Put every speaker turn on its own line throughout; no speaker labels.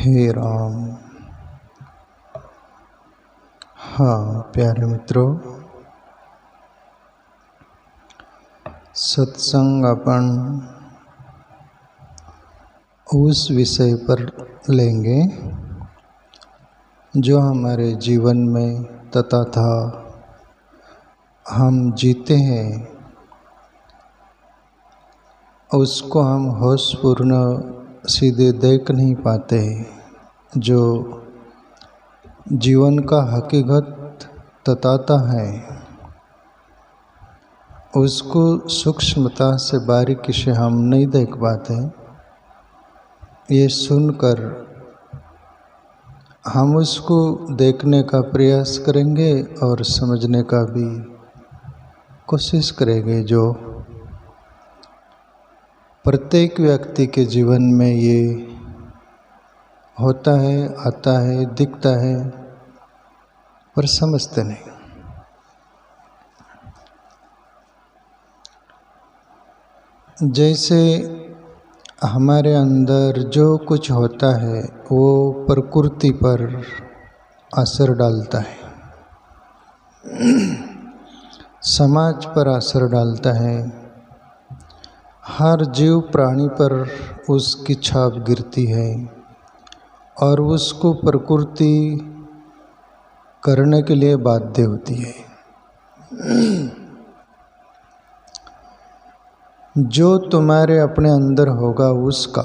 हे राम। हाँ प्यारे मित्रों, सत्संग अपन उस विषय पर लेंगे जो हमारे जीवन में तथा हम जीते हैं, उसको हम होशपूर्ण सीधे देख नहीं पाते। जो जीवन का हकीकत तताता है, उसको सूक्ष्मता से बारीकी से हम नहीं देख पाते। ये सुनकर हम उसको देखने का प्रयास करेंगे और समझने का भी कोशिश करेंगे। जो प्रत्येक व्यक्ति के जीवन में ये होता है, आता है, दिखता है, पर समझते नहीं। जैसे हमारे अंदर जो कुछ होता है वो प्रकृति पर असर डालता है, समाज पर असर डालता है, हर जीव प्राणी पर उसकी छाप गिरती है और उसको प्रकृति करने के लिए बाध्य होती है। जो तुम्हारे अपने अंदर होगा उसका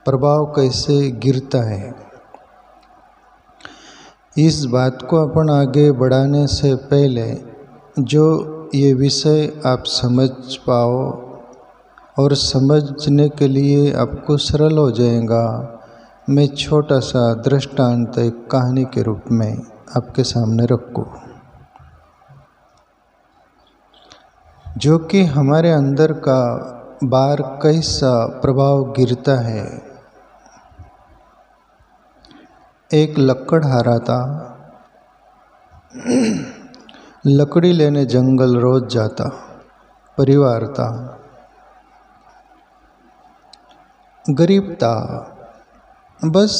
प्रभाव कैसे गिरता है, इस बात को अपन आगे बढ़ाने से पहले जो ये विषय आप समझ पाओ और समझने के लिए आपको सरल हो जाएगा, मैं छोटा सा दृष्टांत एक कहानी के रूप में आपके सामने रखूं, जो कि हमारे अंदर का बार कैसा प्रभाव गिरता है। एक लकड़हारा था, लकड़ी लेने जंगल रोज जाता, परिवार था, गरीब था, बस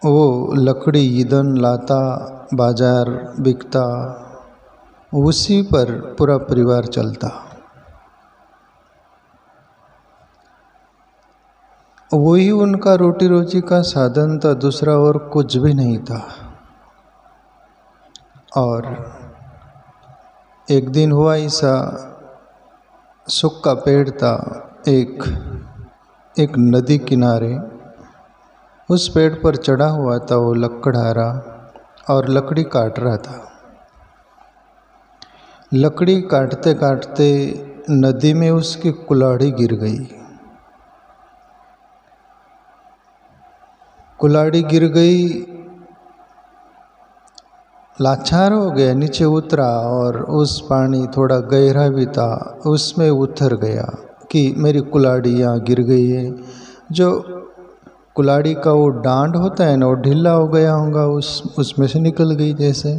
वो लकड़ी ईंधन लाता, बाजार बिकता, उसी पर पूरा परिवार चलता। वही उनका रोटी रोजी का साधन था, दूसरा और कुछ भी नहीं था। और एक दिन हुआ ऐसा, सूखा पेड़ था एक नदी किनारे, उस पेड़ पर चढ़ा हुआ था वो लकड़हारा और लकड़ी काट रहा था। लकड़ी काटते काटते नदी में उसकी कुल्हाड़ी गिर गई। कुल्हाड़ी गिर गई, लाचार हो गया, नीचे उतरा और उस पानी थोड़ा गहरा भी था, उसमें उतर गया कि मेरी कुल्हाड़ी यहाँ गिर गई है। जो कुल्हाड़ी का वो डांड होता है ना, वो ढीला हो गया होगा, उसमें से निकल गई। जैसे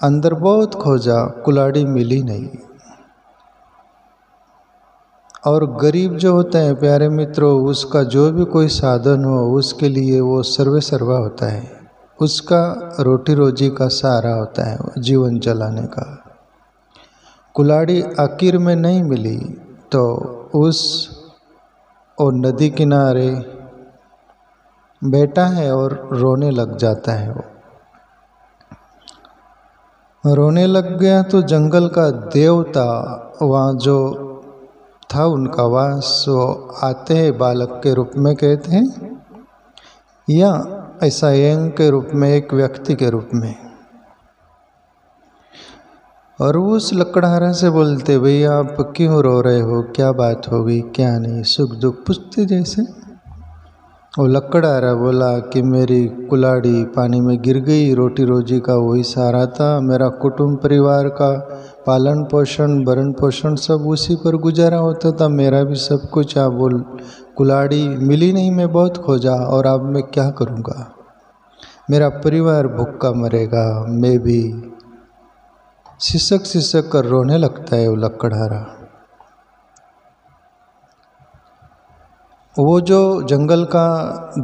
अंदर बहुत खोजा, कुल्हाड़ी मिली नहीं। और गरीब जो होता है प्यारे मित्रों, उसका जो भी कोई साधन हो उसके लिए वो सर्वे सर्वा होता है, उसका रोटी रोजी का सहारा होता है जीवन चलाने का। कुल्हाड़ी आखिर में नहीं मिली तो और नदी किनारे बैठा है और रोने लग जाता है। वो रोने लग गया तो जंगल का देवता वहाँ जो था उनका वास, वो आते हैं बालक के रूप में, कहते हैं, या ऐसा यंग के रूप में, एक व्यक्ति के रूप में, और उस लकड़हारा से बोलते, भैया आप क्यों रो रहे हो, क्या बात हो गई, क्या नहीं, सुख दुख पूछते। जैसे वो लकड़हारा बोला कि मेरी कुल्हाड़ी पानी में गिर गई, रोटी रोजी का वही सहारा था, मेरा कुटुंब परिवार का पालन पोषण भरण पोषण सब उसी पर गुजारा होता था, मेरा भी सब कुछ। आप बोल कुल्हाड़ी मिली नहीं, मैं बहुत खोजा और अब मैं क्या करूँगा, मेरा परिवार भूखा मरेगा, मैं भी। सिसक सिसक कर रोने लगता है वो लकड़हारा। वो जो जंगल का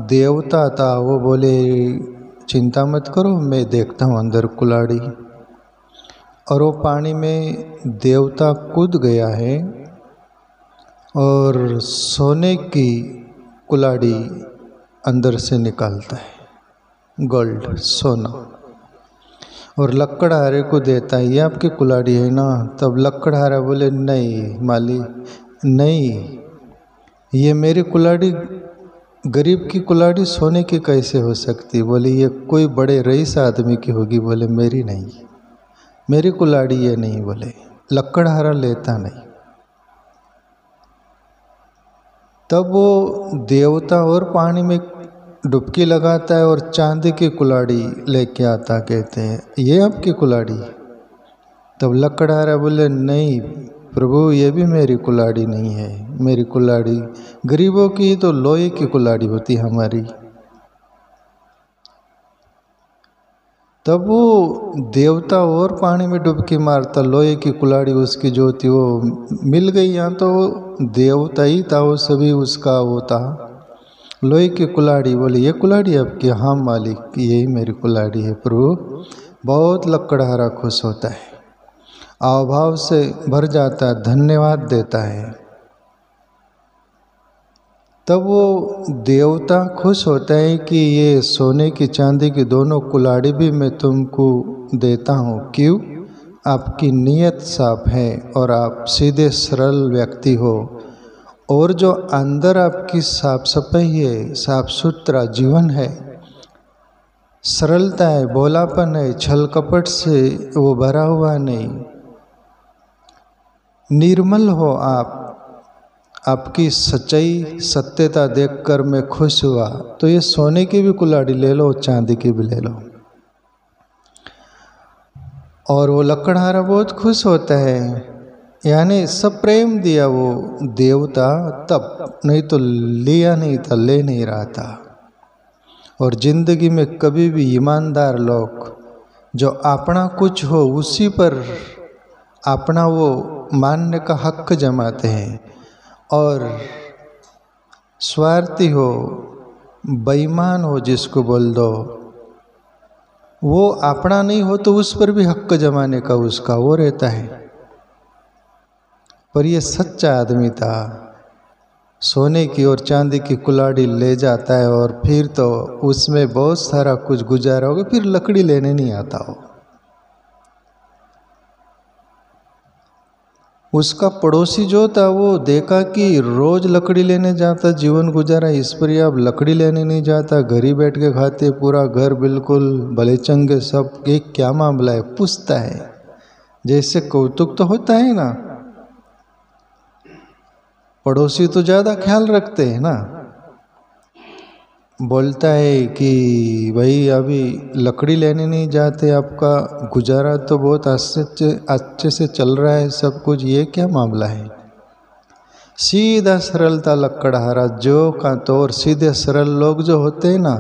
देवता था वो बोले चिंता मत करो, मैं देखता हूँ अंदर कुल्हाड़ी। और वो पानी में देवता कूद गया है और सोने की कुल्हाड़ी अंदर से निकालता है, गोल्ड सोना, और लकड़हारे को देता है, ये आपकी कुल्हाड़ी है ना। तब लकड़हारा बोले नहीं माली, नहीं, ये मेरी कुल्हाड़ी, गरीब की कुल्हाड़ी सोने की कैसे हो सकती। बोले ये कोई बड़े रईस आदमी की होगी। बोले मेरी नहीं, मेरी कुल्हाड़ी ये नहीं। बोले लकड़हारा लेता नहीं। तब वो देवता और पानी में डुबकी लगाता है और चांदी की कुल्हाड़ी लेके आता, कहते हैं ये आपकी कुल्हाड़ी। तब लकड़हारा बोले नहीं प्रभु, ये भी मेरी कुल्हाड़ी नहीं है, मेरी कुल्हाड़ी गरीबों की तो लोहे की कुल्हाड़ी होती हमारी। तब वो देवता और पानी में डुबकी मारता, लोहे की कुल्हाड़ी उसकी जो थी वो मिल गई। यहाँ तो देवता ही था वो, सभी उसका वो था, लोहे की कुल्हाड़ी। बोले ये कुल्हाड़ी आपकी? हाँ मालिक, यही मेरी कुल्हाड़ी है प्रभु। बहुत लकड़हारा खुश होता है, अभाव से भर जाता है, धन्यवाद देता है। तब वो देवता खुश होता है कि ये सोने की चांदी की दोनों कुल्हाड़ी भी मैं तुमको देता हूँ। क्यों? आपकी नीयत साफ है और आप सीधे सरल व्यक्ति हो, और जो अंदर आपकी साफ सफाई है, साफ सुथरा जीवन है, सरलता है, भोलापन है, छल कपट से वो भरा हुआ नहीं, निर्मल हो आप, आपकी सच्चाई सत्यता देखकर मैं खुश हुआ। तो ये सोने की भी कुल्हाड़ी ले लो, चांदी की भी ले लो। और वो लकड़हारा बहुत खुश होता है, यानी सब प्रेम दिया वो देवता तब, नहीं तो लिया नहीं था, ले नहीं रहा था। और जिंदगी में कभी भी ईमानदार लोग जो अपना कुछ हो उसी पर अपना वो मानने का हक जमाते हैं, और स्वार्थी हो, बेईमान हो जिसको बोल दो, वो अपना नहीं हो तो उस पर भी हक जमाने का उसका वो रहता है। पर ये सच्चा आदमी था, सोने की और चांदी की कुल्हाड़ी ले जाता है और फिर तो उसमें बहुत सारा कुछ गुजारा होगा, फिर लकड़ी लेने नहीं आता हो। उसका पड़ोसी जो था वो देखा कि रोज लकड़ी लेने जाता, जीवन गुजारा, इस पर ही अब लकड़ी लेने नहीं जाता, घर ही बैठ के खाते, पूरा घर बिल्कुल भले चंगे, सब एक क्या मामला है, पूछता है। जैसे कौतुक तो होता है ना, पड़ोसी तो ज़्यादा ख्याल रखते हैं ना। बोलता है कि भाई अभी लकड़ी लेने नहीं जाते, आपका गुजारा तो बहुत अच्छे से चल रहा है सब कुछ, ये क्या मामला है। सीधा सरलता लकड़हारा जो का तो, और सीधे सरल लोग जो होते हैं ना,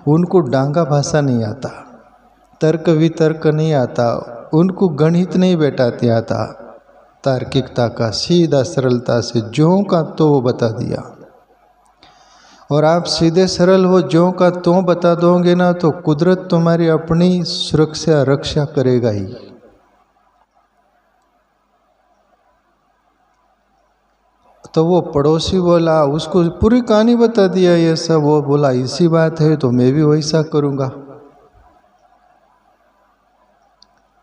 उनको डांगा भाषा नहीं आता, तर्क वितर्क नहीं आता, उनको गणित नहीं बैठाते आता, तार्किकता का, सीधा सरलता से जो का तो वो बता दिया। और आप सीधे सरल हो, जो का तो बता दोगे ना, तो कुदरत तुम्हारी अपनी सुरक्षा रक्षा करेगा ही। तो वो पड़ोसी बोला, उसको पूरी कहानी बता दिया ये सब। वो बोला इसी बात है तो मैं भी वैसा करूँगा।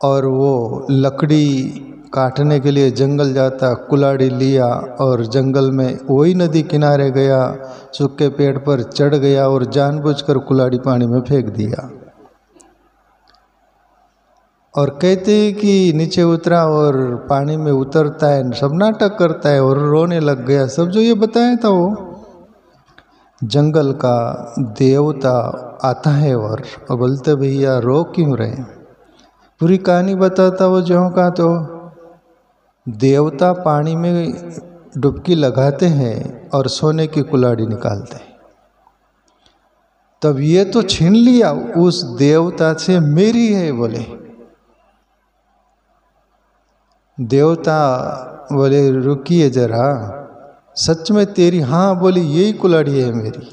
और वो लकड़ी काटने के लिए जंगल जाता, कुल्हाड़ी लिया और जंगल में वही नदी किनारे गया, सूखे पेड़ पर चढ़ गया और जानबूझकर कुल्हाड़ी पानी में फेंक दिया। और कहते हैं कि नीचे उतरा और पानी में उतरता है, सब नाटक करता है और रोने लग गया। सब जो ये बताया था वो जंगल का देवता आता है और बोलते भैया रो क्यों रहे, पूरी कहानी बताता वो जो का। तो देवता पानी में डुबकी लगाते हैं और सोने की कुल्हाड़ी निकालते हैं। तब ये तो छीन लिया उस देवता से, मेरी है बोले। देवता बोले रुकिए जरा, सच में तेरी? हाँ बोली, यही कुल्हाड़ी है मेरी।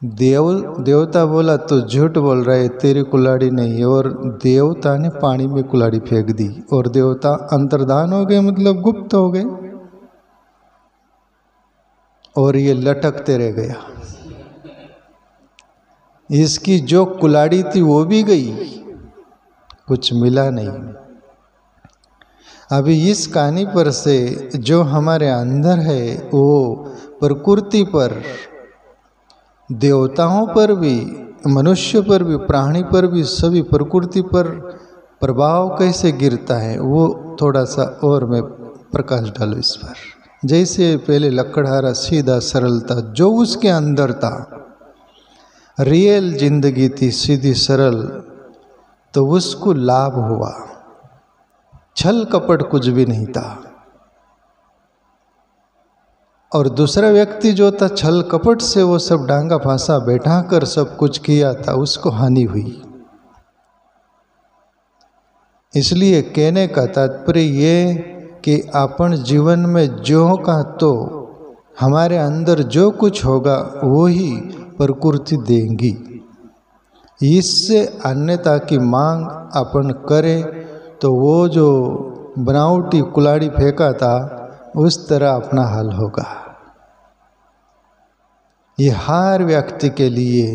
देवता बोला तो झूठ बोल रहा है, तेरी कुल्हाड़ी नहीं है। और देवता ने पानी में कुल्हाड़ी फेंक दी और देवता अंतर्धान हो गए, मतलब गुप्त हो गए, और ये लटकते रह गया। इसकी जो कुल्हाड़ी थी वो भी गई, कुछ मिला नहीं। अभी इस कहानी पर से जो हमारे अंदर है वो प्रकृति पर, देवताओं पर भी, मनुष्य पर भी, प्राणी पर भी, सभी प्रकृति पर प्रभाव कैसे गिरता है वो थोड़ा सा और मैं प्रकाश डालूं इस पर। जैसे पहले लकड़हारा सीधा सरल था, जो उसके अंदर था, रियल जिंदगी थी सीधी सरल, तो उसको लाभ हुआ। छल कपट कुछ भी नहीं था। और दूसरा व्यक्ति जो था, छल कपट से वो सब डांगा फांसा बैठा कर सब कुछ किया था, उसको हानि हुई। इसलिए कहने का तात्पर्य ये कि अपन जीवन में जो का तो हमारे अंदर जो कुछ होगा वो ही प्रकृति देंगी। इससे अन्यथा की मांग अपन करे तो वो जो बनावटी कुल्हाड़ी फेंका था उस तरह अपना हाल होगा। ये हर व्यक्ति के लिए,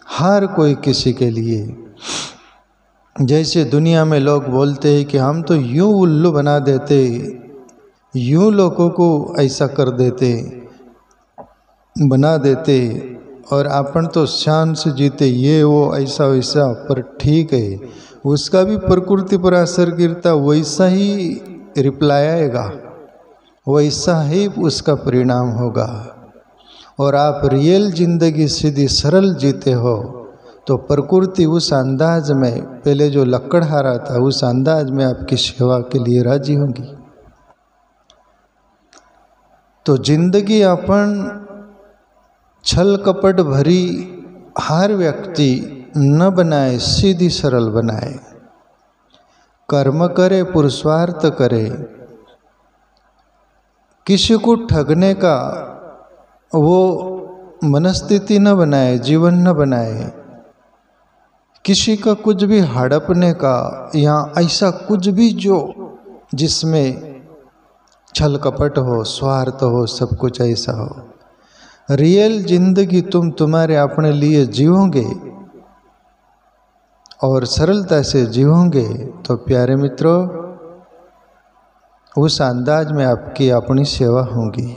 हर कोई किसी के लिए। जैसे दुनिया में लोग बोलते हैं कि हम तो यूं उल्लू बना देते, यूं लोगों को ऐसा कर देते, बना देते, और अपन तो शान से जीते, ये वो ऐसा वैसा। पर ठीक है, उसका भी प्रकृति पर असर गिरता, वैसा ही रिप्लाई आएगा, वैसा ही उसका परिणाम होगा। और आप रियल जिंदगी सीधी सरल जीते हो तो प्रकृति उस अंदाज में, पहले जो लकड़हारा था उस अंदाज में आपकी सेवा के लिए राजी होगी। तो जिंदगी अपन छल कपट भरी हर व्यक्ति न बनाए, सीधी सरल बनाए। कर्म करे, पुरुषार्थ करे, किसी को ठगने का वो मनस्थिति न बनाए, जीवन न बनाए। किसी का कुछ भी हड़पने का या ऐसा कुछ भी जो जिसमें छल कपट हो, स्वार्थ हो, सब कुछ ऐसा हो। रियल जिंदगी तुम तुम्हारे अपने लिए जीवोगे और सरलता से जीवोगे तो प्यारे मित्रों उस अंदाज में आपकी अपनी सेवा होगी।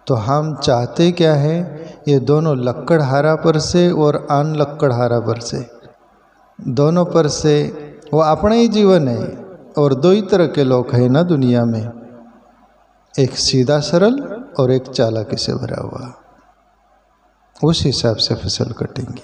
तो हम चाहते क्या है, ये दोनों लकड़हारा पर से और अन लकड़हारा पर से, दोनों पर से वो अपना ही जीवन है। और दो ही तरह के लोग हैं ना दुनिया में, एक सीधा सरल और एक चालाकी से भरा हुआ। उस हिसाब से फसल कटेंगी।